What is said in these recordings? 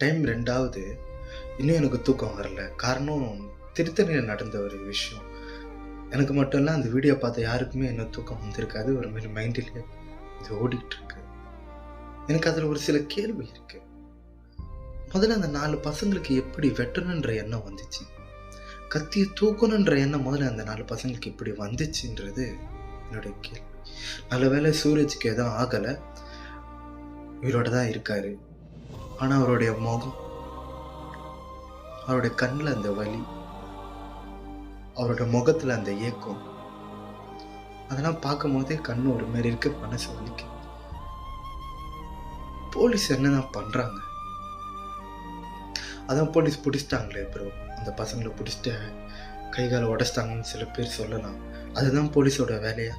Time 2வது இன்னும் எனக்கு தூக்கம் வரல. காரணம் திருத்தணியில் நடந்த ஒரு விஷயம். எனக்கு மட்டும் இல்ல, அந்த வீடியோ பார்த்த யாருக்குமே இன்னும் தூக்கம் வந்திருக்காது. ஒரு மாரி மைண்டிலே இது ஓடிட்டுருக்கு. எனக்கு அதில் ஒரு சில கேள்வி இருக்கு. முதல்ல அந்த 4 பசங்களுக்கு எப்படி வெட்டணுன்ற எண்ணம் வந்துச்சு? கத்திய தூக்கணுன்ற எண்ணம் முதல்ல அந்த 4 பசங்களுக்கு எப்படி வந்துச்சுன்றது என்னுடைய கேள்வி. நல்ல வேளை சூரஜ்க்கு எதுவும் ஆகலை, உயிரோட தான் இருக்காரு. ஆனால் அவருடைய முகம், அவருடைய கண்ணில் அந்த வலி, அவரோட முகத்தில் அந்த ஏக்கம், அதெல்லாம் பார்க்கும் போதே கண்ணு ஒரு மாதிரி இருக்கு, மனசு வலிக்கு. போலீஸ் என்னதான் பண்றாங்க? அதான் போலீஸ் பிடிச்சிட்டாங்களே ப்ரோ, அந்த பசங்களை பிடிச்சிட்டு கைகால உடைச்சிட்டாங்கன்னு சில பேர் சொல்லலாம். அதுதான் போலீஸோட வேலையா?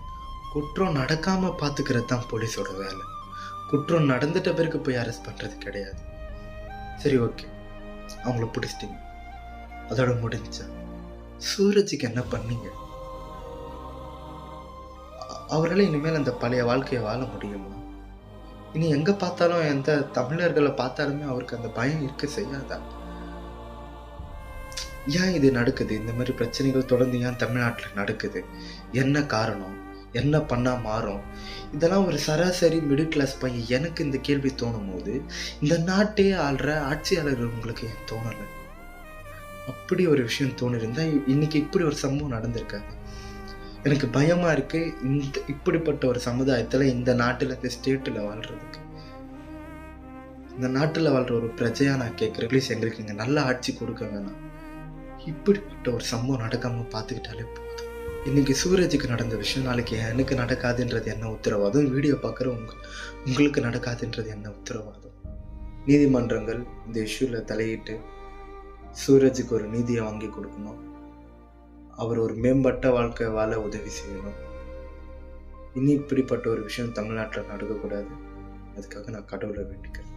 குற்றம் நடக்காம பார்த்துக்கிறது தான் போலீஸோட வேலை. குற்றம் நடந்துட்ட பிறகு போய் அரெஸ்ட் பண்றது கிடையாது. சரி, ஓகே, அவங்கள பிடிச்சிட்டீங்க, அதோட முடிஞ்சா? சூரஜுக்கு என்ன பண்ணீங்க? அவரால் இனிமேல் அந்த பழைய வாழ்க்கையை வாழ முடியுமா? இனி எங்க பார்த்தாலும், எந்த தமிழர்களை பார்த்தாலுமே அவருக்கு அந்த பயம் இருக்க செய்யாதா? ஏன் இது நடக்குது? இந்த மாதிரி பிரச்சனைகள் தொடர்ந்து ஏன் தமிழ்நாட்டில் நடக்குது? என்ன காரணம்? என்ன பண்ணா மாறும்? இதெல்லாம் ஒரு சராசரி மிடில் கிளாஸ் பையன் எனக்கு இந்த கேள்வி தோணும் போது, இந்த நாட்டையே ஆள்ற ஆட்சியாளர்கள் உங்களுக்கு ஏன் தோணலை? அப்படி ஒரு விஷயம் தோணிருந்தா இன்னைக்கு இப்படி ஒரு சம்பவம் நடந்திருக்காது. எனக்கு பயமா இருக்கு, இப்படிப்பட்ட ஒரு சமுதாயத்துல, இந்த நாட்டுல, இந்த ஸ்டேட்ல வாழ்றதுக்கு. இந்த நாட்டுல வாழ்ற ஒரு பிரஜையா நான் கேட்கிறேன், ப்ளீஸ் எங்களுக்கு இங்க நல்ல ஆட்சி கொடுக்க வேணாம். இப்படிப்பட்ட ஒரு சம்பவம் நடக்காம பார்த்துக்கிட்டாலே போதும். இன்னைக்கு சூரஜுக்கு நடந்த விஷயம் நாளைக்கு எனக்கு நடக்காதுன்றது என்ன உத்தரவாதம்? வீடியோ பார்க்குற உங்களுக்கு நடக்காதுன்றது என்ன உத்தரவாதம்? நீதிமன்றங்கள் இந்த இஷ்யூல தலையிட்டு சூரஜுக்கு ஒரு நீதியை வாங்கி கொடுக்கணும். அவர் ஒரு மேம்பட்ட வாழ்க்கை வாழ உதவி செய்யணும். இனி இப்படிப்பட்ட ஒரு விஷயம் தமிழ்நாட்டில் நடக்கக்கூடாது. அதுக்காக நான் கடவுளை வேண்டிக்கிறேன்.